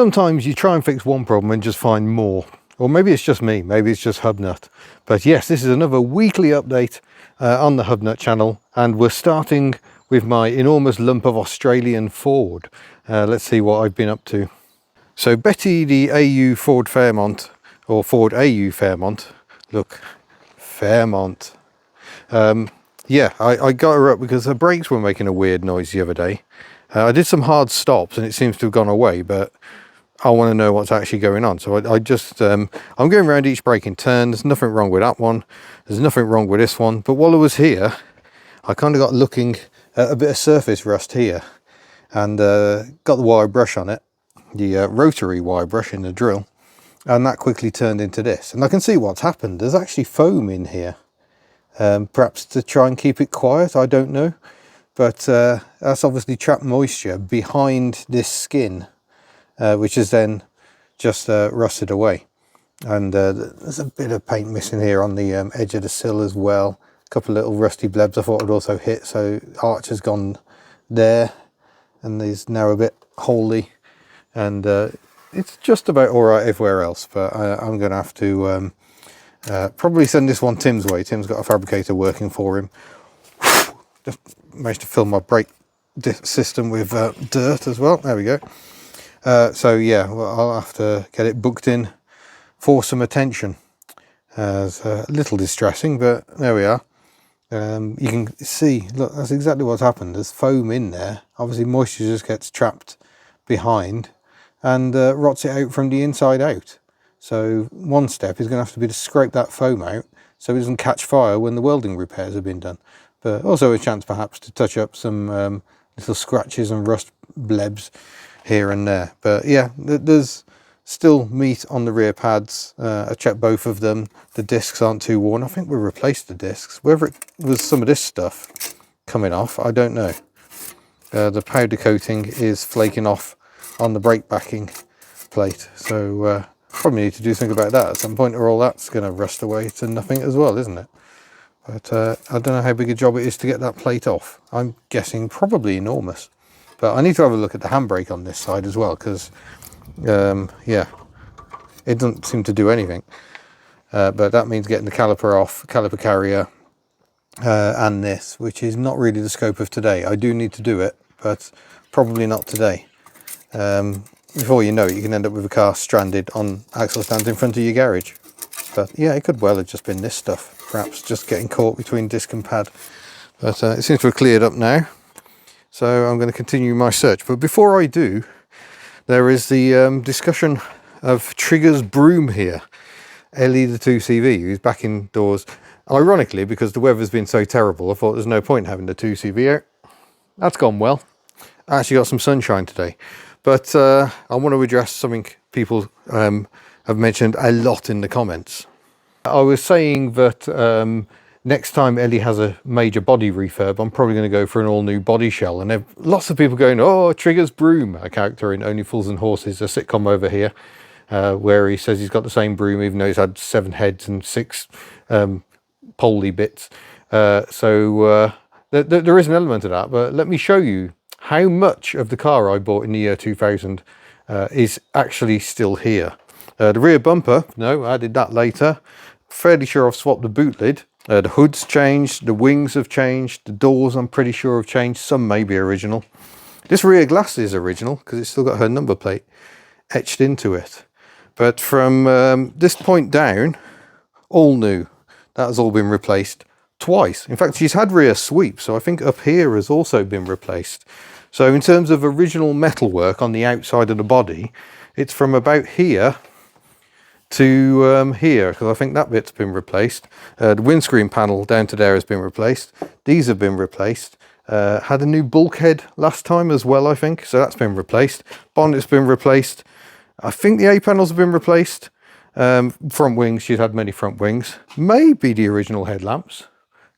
sometimes you try and fix one problem and just find more. Or maybe it's just me, maybe it's just Hubnut. But yes, this is another weekly update on the Hubnut channel, and we're starting with my enormous lump of Australian Ford. Let's see what I've been up to. So Betty, the AU Ford Fairmont, or Ford AU Fairmont, look, Fairmont. Yeah, I got her up because her brakes were making a weird noise the other day. I did some hard stops and it seems to have gone away, but I want to know what's actually going on. So I just, I'm going around each braking turn. There's nothing wrong with that one. There's nothing wrong with this one. But while I was here, I kind of got looking at a bit of surface rust here and got the wire brush on it, the rotary wire brush in the drill. And that quickly turned into this. And I can see what's happened. There's actually foam in here. Perhaps to try and keep it quiet, I don't know. But that's obviously trapped moisture behind this skin, which is then just rusted away. And there's a bit of paint missing here on the edge of the sill as well. A couple of little rusty blebs I thought would also hit, so arch has gone there. And there's now a bit holy. And it's just about all right everywhere else, but I'm going to have to probably send this one Tim's way. Tim's got a fabricator working for him. Just managed to fill my brake system with dirt as well. There we go. So yeah, well, I'll have to get it booked in for some attention. It's a little distressing, but there we are. You can see, look, that's exactly what's happened. There's foam in there. Obviously moisture just gets trapped behind and rots it out from the inside out. So one step is going to have to be to scrape that foam out so it doesn't catch fire when the welding repairs have been done. But also a chance perhaps to touch up some little scratches and rust blebs here and there. But yeah, there's still meat on the rear pads. I checked both of them. The discs aren't too worn. I think we replaced the discs. Whether it was some of this stuff coming off, I don't know. The powder coating is flaking off on the brake backing plate. So probably need to do something about that at some point, or all that's going to rust away to nothing as well, isn't it? But I don't know how big a job it is to get that plate off. I'm guessing probably enormous. But I need to have a look at the handbrake on this side as well, because yeah, it doesn't seem to do anything. But that means getting the caliper off, caliper carrier, and this, which is not really the scope of today. I do need to do it, but probably not today. Before you know it, you can end up with a car stranded on axle stands in front of your garage. But yeah, it could well have just been this stuff, perhaps just getting caught between disc and pad. But it seems to have cleared up now, so I'm going to continue my search. But before I do, there is the discussion of Trigger's broom here. Ellie the 2CV, who's back indoors. Ironically, because the weather's been so terrible, I thought there's no point in having the 2CV out. That's gone well. I actually got some sunshine today. But I want to address something people have mentioned a lot in the comments. I was saying that next time Ellie has a major body refurb, I'm probably going to go for an all-new body shell. And there are lots of people going, oh, Trigger's broom, a character in Only Fools and Horses, a sitcom over here, where he says he's got the same broom even though he's had 7 heads and 6 poley bits. So there is an element of that, but let me show you how much of the car I bought in the year 2000 is actually still here. The rear bumper, no, I added that later. Fairly sure I've swapped the boot lid. The hood's changed, the wings have changed, the doors I'm pretty sure have changed. Some may be original. This rear glass is original because it's still got her number plate etched into it. But from this point down, all new. That has all been replaced twice. In fact, she's had rear sweep, so I think up here has also been replaced. So in terms of original metalwork on the outside of the body, it's from about here to here, because I think that bit's been replaced. The windscreen panel down to there has been replaced. These have been replaced. Had a new bulkhead last time as well, I think, so that's been replaced. Bonnet's been replaced. I think the A panels have been replaced. Front wings, she's had many front wings. Maybe the original headlamps.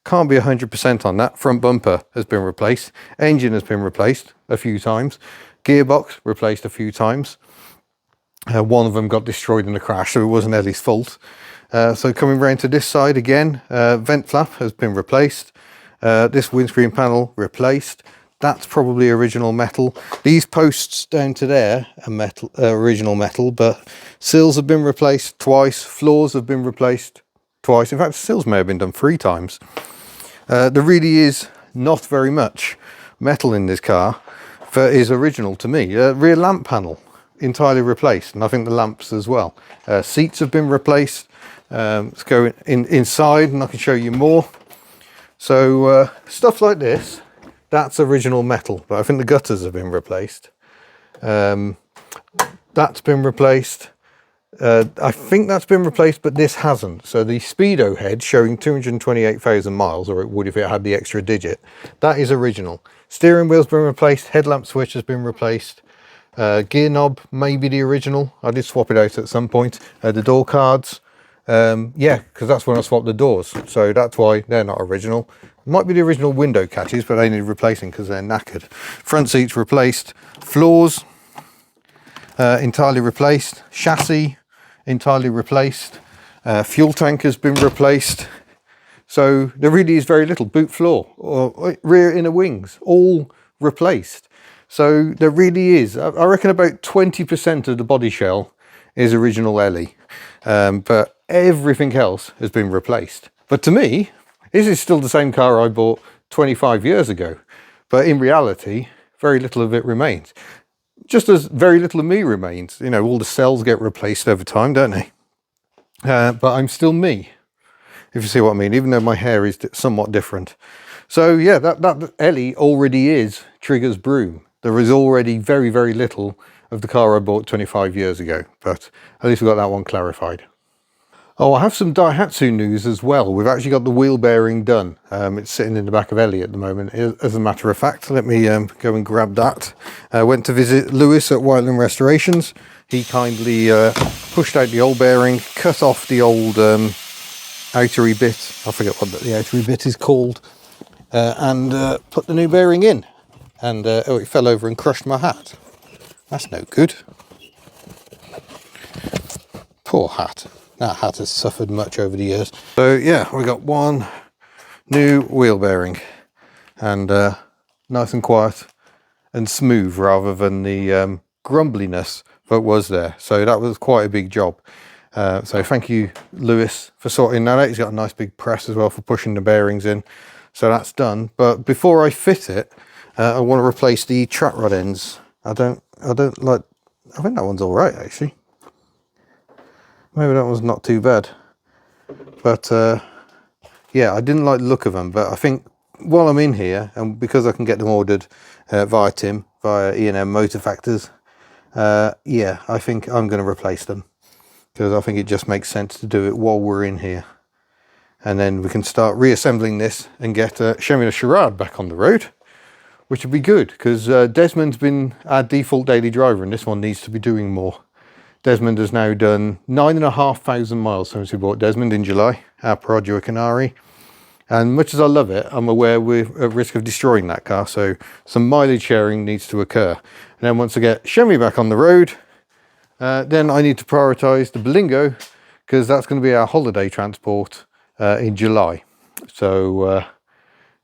Can't be 100% on that. Front bumper has been replaced. Engine has been replaced a few times. Gearbox replaced a few times. One of them got destroyed in a crash, so it wasn't Ellie's fault. So coming round to this side again, vent flap has been replaced. This windscreen panel replaced. That's probably original metal. These posts down to there are metal, original metal, but sills have been replaced twice. Floors have been replaced twice. In fact, sills may have been done 3 times. There really is not very much metal in this car that is original to me. Rear lamp panel entirely replaced, and I think the lamps as well. Seats have been replaced. Let's go inside and I can show you more. So stuff like this, that's original metal, but I think the gutters have been replaced. That's been replaced. I think that's been replaced, but this hasn't. So the speedo head showing 228,000 miles, or it would if it had the extra digit, that is original. Steering wheel's been replaced, headlamp switch has been replaced. Gear knob may be the original. I did swap it out at some point. The door cards, yeah, because that's when I swapped the doors, so that's why they're not original. Might be the original window catches, but they need replacing because they're knackered. Front seats replaced. Floors entirely replaced. Chassis entirely replaced. Fuel tank has been replaced. So there really is very little. Boot floor or rear inner wings all replaced. So there really is, I reckon about 20% of the body shell is original Ellie, but everything else has been replaced. But to me, this is still the same car I bought 25 years ago, but in reality, very little of it remains. Just as very little of me remains. You know, all the cells get replaced over time, don't they? But I'm still me, if you see what I mean, even though my hair is somewhat different. So yeah, that Ellie already is Trigger's broom. There is already very, very little of the car I bought 25 years ago, but at least we got that one clarified. Oh, I have some Daihatsu news as well. We've actually got the wheel bearing done. It's sitting in the back of Ellie at the moment, as a matter of fact. Let me go and grab that. Went to visit Lewis at Whiteland Restorations. He kindly pushed out the old bearing, cut off the old outery bit. I forget what the outery bit is called. And put the new bearing in. And oh, it fell over and crushed my hat. That's no good. Poor hat. That hat has suffered much over the years. So yeah, we got one new wheel bearing, and nice and quiet and smooth rather than the grumbliness that was there. So that was quite a big job. So thank you, Lewis, for sorting that out. He's got a nice big press as well for pushing the bearings in. So that's done. But before I fit it, I want to replace the track rod ends. I think that one's all right actually. Maybe that one's not too bad, but yeah, I didn't like the look of them. But I think while I'm in here, and because I can get them ordered via Tim, via E&M Motor Factors, yeah, I think I'm going to replace them, because I think it just makes sense to do it while we're in here, and then we can start reassembling this and get Shemi the Charade back on the road, which would be good, because Desmond's been our default daily driver, and this one needs to be doing more. Desmond has now done 9,500 miles since we bought Desmond in July, our Peroggio Canari. And much as I love it, I'm aware we're at risk of destroying that car, so some mileage sharing needs to occur. And then once I get Shemi back on the road, then I need to prioritise the Berlingo, because that's going to be our holiday transport in July. So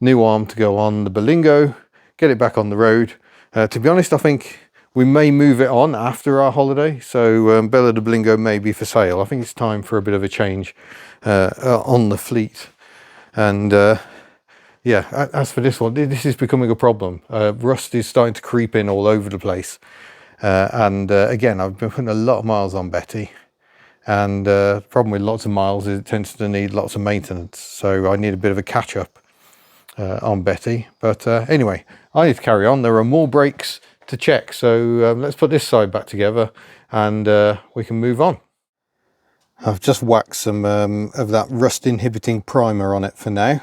new arm to go on the Berlingo, get it back on the road. To be honest, I think we may move it on after our holiday, so Bella de Blingo may be for sale. I think it's time for a bit of a change on the fleet. And yeah, as for this one, this is becoming a problem. Rust is starting to creep in all over the place. And again, I've been putting a lot of miles on Betty. And the problem with lots of miles is it tends to need lots of maintenance. So I need a bit of a catch up on Betty. But anyway, I need to carry on. There are more brakes to check, so let's put this side back together and we can move on. I've just whacked some of that rust inhibiting primer on it for now,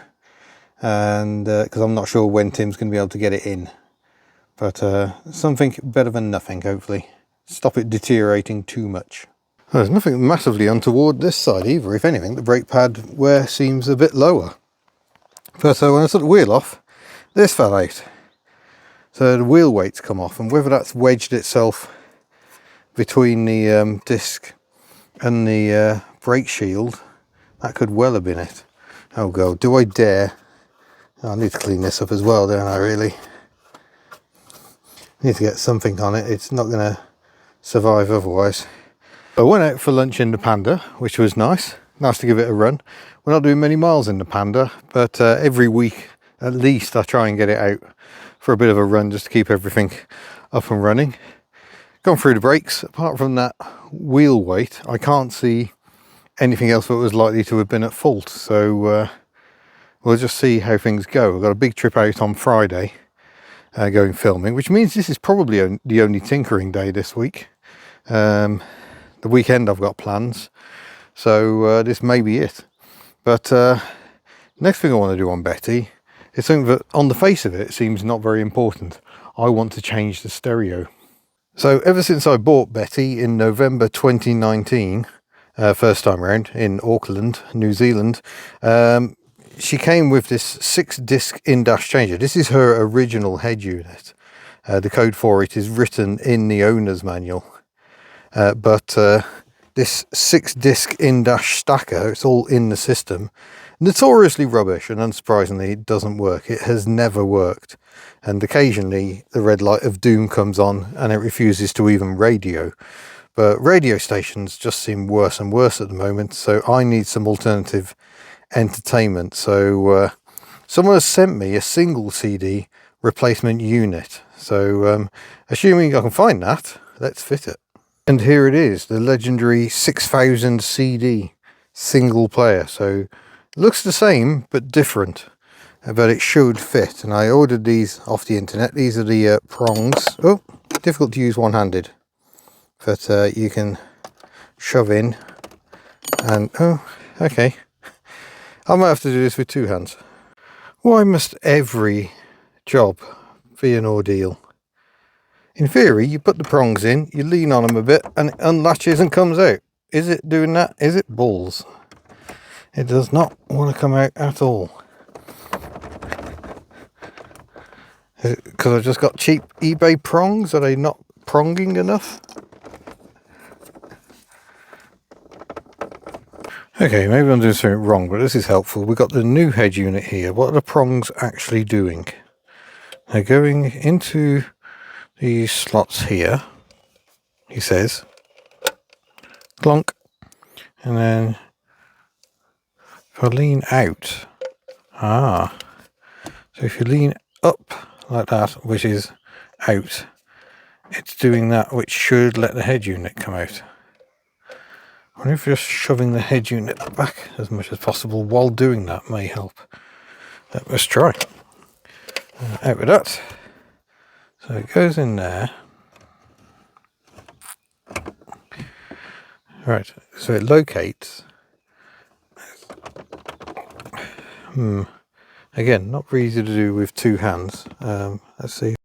and because I'm not sure when Tim's going to be able to get it in, but something better than nothing, hopefully. Stop it deteriorating too much. Well, there's nothing massively untoward this side either. If anything, the brake pad wear seems a bit lower. But when I took the wheel off, this fell out. So the wheel weight's come off, and whether that's wedged itself between the disc and the brake shield, that could well have been it. Oh God, do I dare? Oh, I need to clean this up as well, don't I really? Need to get something on it. It's not going to survive otherwise. I went out for lunch in the Panda, which was nice. Nice to give it a run. We're not doing many miles in the Panda, but every week at least I try and get it out for a bit of a run just to keep everything up and running. Gone through the brakes. Apart from that wheel weight, I can't see anything else that was likely to have been at fault. So we'll just see how things go. We've got a big trip out on Friday, going filming, which means this is probably the only tinkering day this week. The weekend I've got plans, so this may be it. But next thing I want to do on Betty is something that on the face of it seems not very important. I want to change the stereo. So ever since I bought Betty in November 2019, first time around in Auckland, New Zealand, she came with this 6-disc in-dash changer. This is her original head unit. The code for it is written in the owner's manual. But this 6-disc in-dash stacker, it's all in the system. Notoriously rubbish, and unsurprisingly it doesn't work. It has never worked. And occasionally the red light of doom comes on and it refuses to even radio. But radio stations just seem worse and worse at the moment, so I need some alternative entertainment. So someone has sent me a single CD replacement unit. So assuming I can find that, let's fit it. And here it is, the legendary 6000 CD single player. So it looks the same but different, but it should fit. And I ordered these off the internet. These are the prongs. Oh, difficult to use one-handed, but you can shove in and oh, okay. I might have to do this with two hands. Why must every job be an ordeal? In theory, you put the prongs in, you lean on them a bit, and it unlatches and comes out. Is it doing that? Is it balls? It does not want to come out at all. Is it because I've just got cheap eBay prongs? Are they not pronging enough? Okay, maybe I'm doing something wrong, but this is helpful. We've got the new head unit here. What are the prongs actually doing? They're going into these slots here, he says. Clunk. And then if I lean out, so if you lean up like that, which is out, it's doing that, which should let the head unit come out. I wonder if just shoving the head unit back as much as possible while doing that may help. Let's try. Out with that. So it goes in there. Right, so it locates. Again, not very easy to do with two hands. Let's see.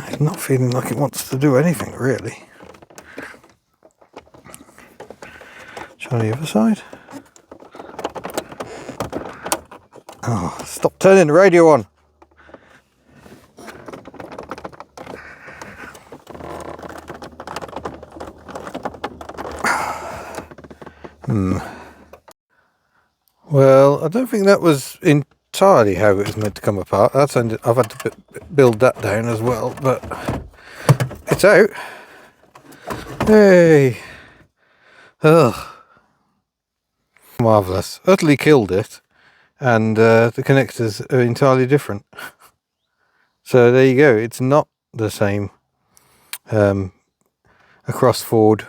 It's not feeling like it wants to do anything, really. Try the other side. Oh, stop turning the radio on. Well, I don't think that was entirely how it was meant to come apart. I've had to build that down as well, but it's out. Hey. Ugh. Marvellous. Utterly killed it. And the connectors are entirely different. So there you go. It's not the same across Ford.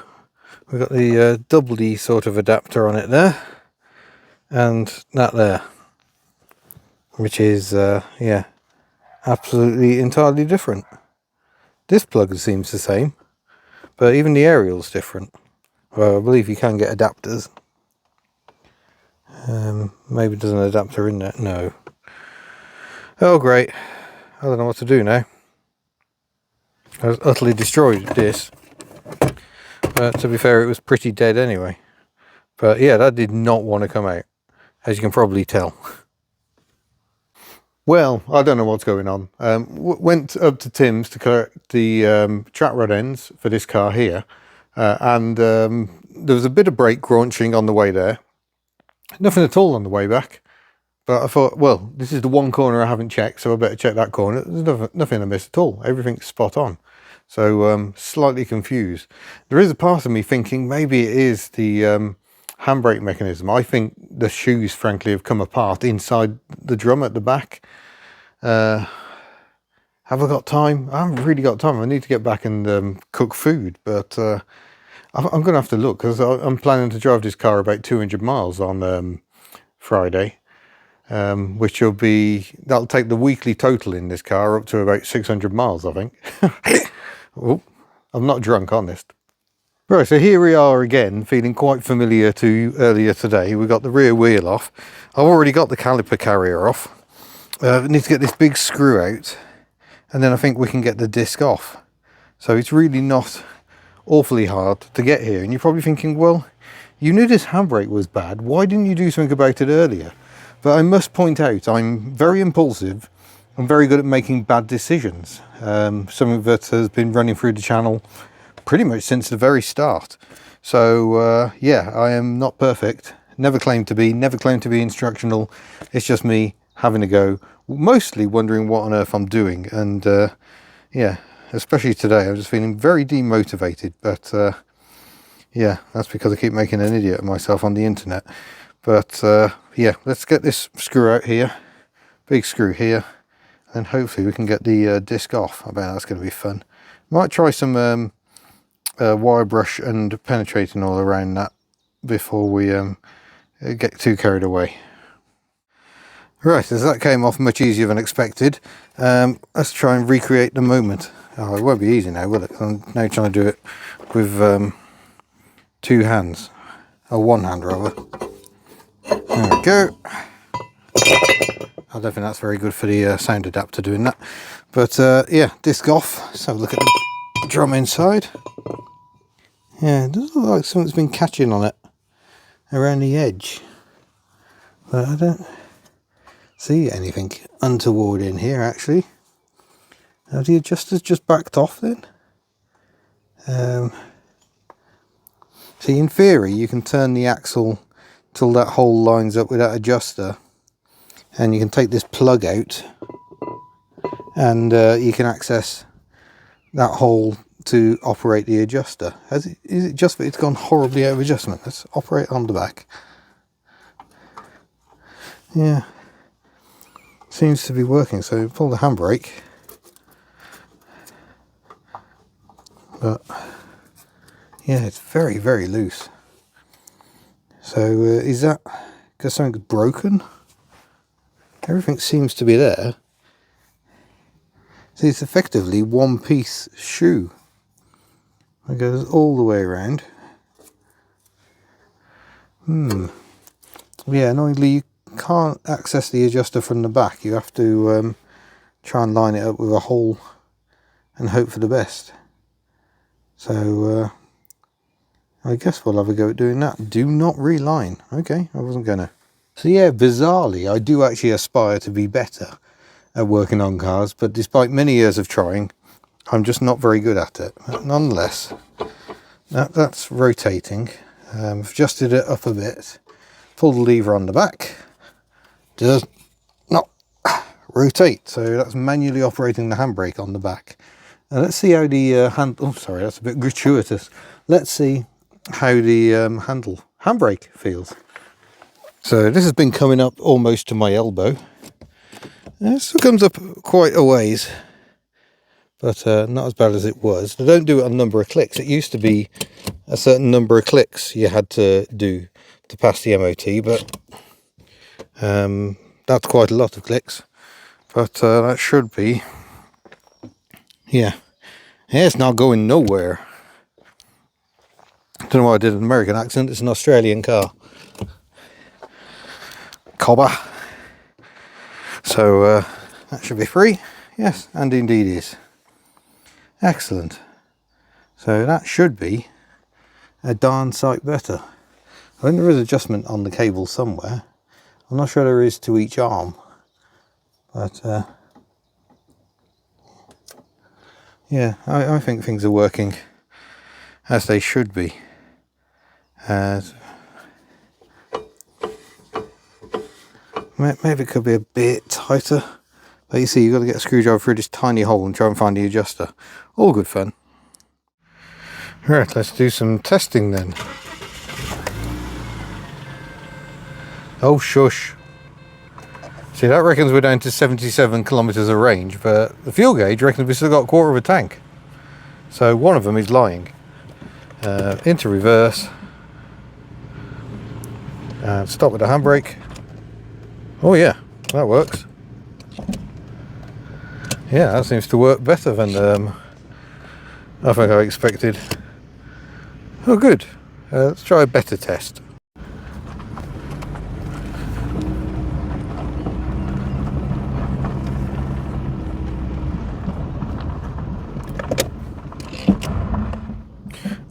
We've got the double D sort of adapter on it there. And that there. Which is, yeah, absolutely entirely different. This plug seems the same. But even the aerial's different. Well, I believe you can get adapters. Maybe there's an adapter in there. No. Oh, great. I don't know what to do now. I was utterly destroyed this. But to be fair, it was pretty dead anyway. But yeah, that did not want to come out, as you can probably tell. Well, I don't know what's going on. Went up to Tim's to collect the track rod ends for this car here. and there was a bit of brake crunching on the way there. Nothing at all on the way back. But I thought, well, this is the one corner I haven't checked, so I better check that corner. There's nothing I missed at all. Everything's spot on. So slightly confused. There is a part of me thinking maybe it is the handbrake mechanism. I think the shoes, frankly, have come apart inside the drum at the back. Have I got time? I haven't really got time. I need to get back and cook food, but I'm going to have to look, because I'm planning to drive this car about 200 miles on Friday. Which that'll take the weekly total in this car up to about 600 miles, I think. Oh, I'm not drunk, honest. Right, so here we are again, feeling quite familiar to earlier today. We've got the rear wheel off. I've already got the caliper carrier off. Need to get this big screw out, and then I think we can get the disc off. So it's really not awfully hard to get here. And you're probably thinking, well, you knew this handbrake was bad. Why didn't you do something about it earlier? But I must point out, I'm very impulsive. I'm very good at making bad decisions. Something that has been running through the channel pretty much since the very start. So yeah, I am not perfect. Never claimed to be, never claimed to be instructional. It's just me having a go, mostly wondering what on earth I'm doing. And yeah, especially today, I'm just feeling very demotivated. But yeah, that's because I keep making an idiot of myself on the internet. But yeah, let's get this screw out here, big screw here, and hopefully we can get the disc off. I bet that's going to be fun. Might try some wire brush and penetrating all around that before we get too carried away. Right, as that came off much easier than expected, let's try and recreate the moment. Oh, it won't be easy now, will it? I'm now trying to do it with two hands, or one hand rather. There we go. I don't think that's very good for the sound adapter doing that. But yeah, disc off. Let's have a look at the drum inside. Yeah, it does look like something's been catching on it around the edge. But I don't see anything untoward in here actually. Have the adjusters just backed off then? See, in theory you can turn the axle till that hole lines up with that adjuster, and you can take this plug out and you can access that hole to operate the adjuster. Is it just that it's gone horribly out of adjustment? Let's operate on the back. Yeah, seems to be working. So pull the handbrake, but yeah, it's very, very loose. So is that because something's broken? Everything seems to be there. See, it's effectively one piece shoe. It goes all the way around. Yeah, annoyingly you can't access the adjuster from the back. You have to try and line it up with a hole and hope for the best. So I guess we'll have a go at doing that. Do not reline. Okay, I wasn't gonna. So yeah, bizarrely, I do actually aspire to be better at working on cars, but despite many years of trying, I'm just not very good at it. But nonetheless, that's rotating. I've adjusted it up a bit. Pull the lever on the back. Does not rotate, so that's manually operating the handbrake on the back. Now let's see how the oh sorry, that's a bit gratuitous. Let's see how the handbrake feels. So this has been coming up almost to my elbow. It still comes up quite a ways, but not as bad as it was. They don't do it on number of clicks. It used to be a certain number of clicks you had to do to pass the MOT, but that's quite a lot of clicks. But that should be, yeah, it's not going nowhere. Don't know why I did an American accent. It's an Australian car. Cobber. So that should be free. Yes, and indeed is. Excellent. So that should be a darn sight better. I think there is adjustment on the cable somewhere. I'm not sure there is to each arm, but yeah, I think things are working as they should be. Maybe it could be a bit tighter. But you see, you've got to get a screwdriver through this tiny hole and try and find the adjuster. All good fun. Right, let's do some testing then. Oh, shush. See, that reckons we're down to 77 kilometres of range, but the fuel gauge reckons we've still got a quarter of a tank. So one of them is lying. Into reverse. And stop with the handbrake. Oh yeah, that works. Yeah, that seems to work better than I think I expected. Oh good. Let's try a better test.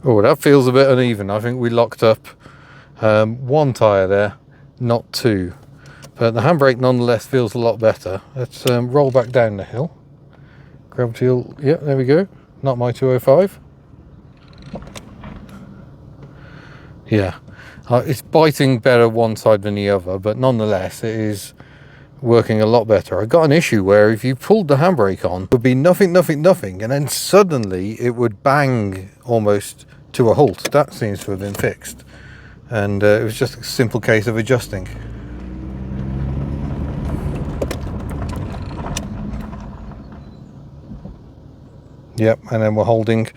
Oh, that feels a bit uneven. I think we locked up one tyre there, not two. But the handbrake nonetheless feels a lot better. Let's roll back down the hill. Gravity, yeah, there we go. Not my 205. Yeah, it's biting better one side than the other, but nonetheless it is working a lot better. I got an issue where if you pulled the handbrake on, it would be nothing, and then suddenly it would bang almost to a halt. That seems to have been fixed, and it was just a simple case of adjusting. Yep, and then we're holding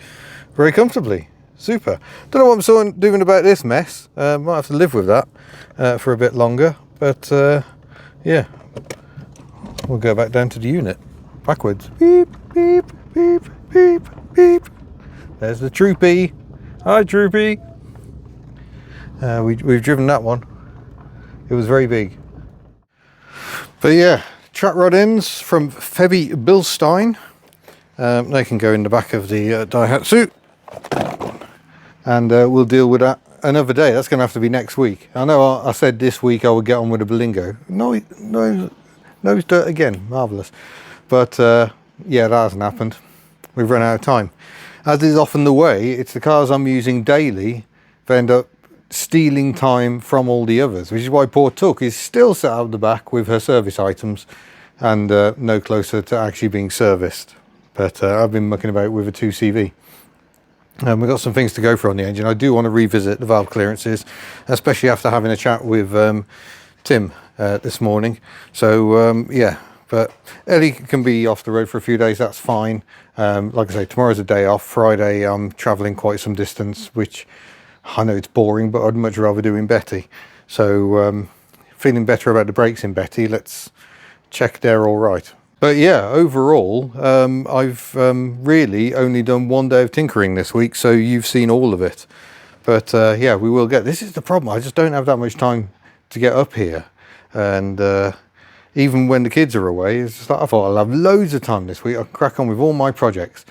very comfortably. Super. Don't know what I'm doing about this mess. Might have to live with that for a bit longer, but yeah, we'll go back down to the unit backwards. Beep, beep, beep, beep, beep. There's the troopy. Hi, troopy. We've driven that one. It was very big. But yeah, track rod ends from Febby Bilstein. They can go in the back of the Daihatsu, and we'll deal with that another day. That's going to have to be next week. I know I said this week I would get on with a Berlingo. Nose dirt again, marvellous. But yeah, that hasn't happened. We've run out of time. As is often the way, it's the cars I'm using daily that end up stealing time from all the others, which is why poor Took is still sat out the back with her service items and no closer to actually being serviced. But I've been mucking about with a 2CV. We've got some things to go for on the engine. I do want to revisit the valve clearances, especially after having a chat with Tim this morning. So yeah, but Ellie can be off the road for a few days, that's fine. Like I say, tomorrow's a day off. Friday I'm travelling quite some distance, which I know it's boring, but I'd much rather do in Betty. So feeling better about the brakes in Betty. Let's check they're all right. But yeah, overall, I've really only done one day of tinkering this week, so you've seen all of it. But yeah, we will get, this is the problem, I just don't have that much time to get up here. And even when the kids are away, it's just like, I thought I'll have loads of time this week, I'll crack on with all my projects.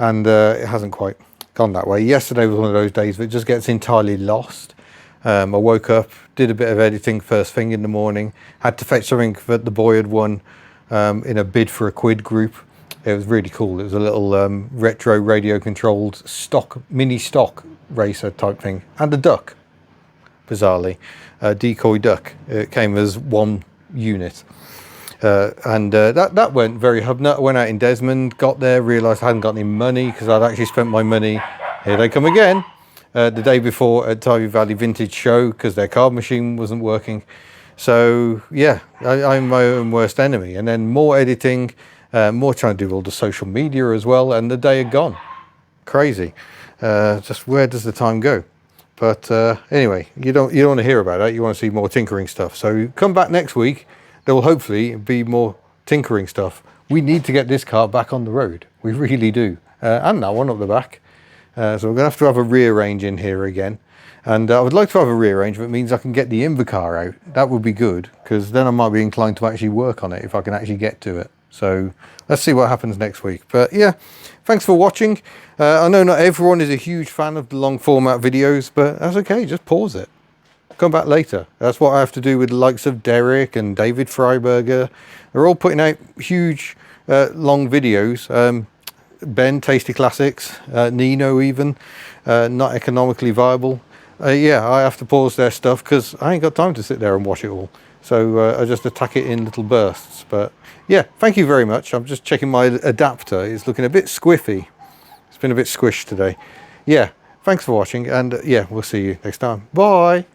And it hasn't quite gone that way. Yesterday was one of those days that just gets entirely lost. I woke up, did a bit of editing first thing in the morning, had to fetch something that the boy had won in a bid for a quid group. It was really cool. It was a little retro radio controlled mini stock racer type thing, and a duck, bizarrely, a decoy duck. It came as one unit, and that went very hubnut. I went out in Desmond, got there, realised I hadn't got any money because I'd actually spent my money. Here they come again. The day before at Tybee Valley Vintage Show because their card machine wasn't working. So yeah, I'm my own worst enemy. And then more editing, more trying to do all the social media as well, and the day had gone. Crazy. Just where does the time go? But anyway, you don't want to hear about that. You want to see more tinkering stuff. So come back next week. There will hopefully be more tinkering stuff. We need to get this car back on the road. We really do. And that one up the back. So we're going to have a rearrange in here again. And I would like to have a rearrange that means I can get the Invacar out. That would be good, because then I might be inclined to actually work on it if I can actually get to it. So let's see what happens next week. But yeah, thanks for watching. I know not everyone is a huge fan of the long format videos, but that's okay, just pause it. Come back later. That's what I have to do with the likes of Derek and David Freiberger. They're all putting out huge long videos. Ben Tasty Classics, Nino even, not economically viable. Yeah, I have to pause their stuff because I ain't got time to sit there and watch it all. So I just attack it in little bursts. But yeah, thank you very much. I'm just checking my adapter. It's looking a bit squiffy. It's been a bit squished today. Yeah, thanks for watching, and yeah, we'll see you next time. Bye.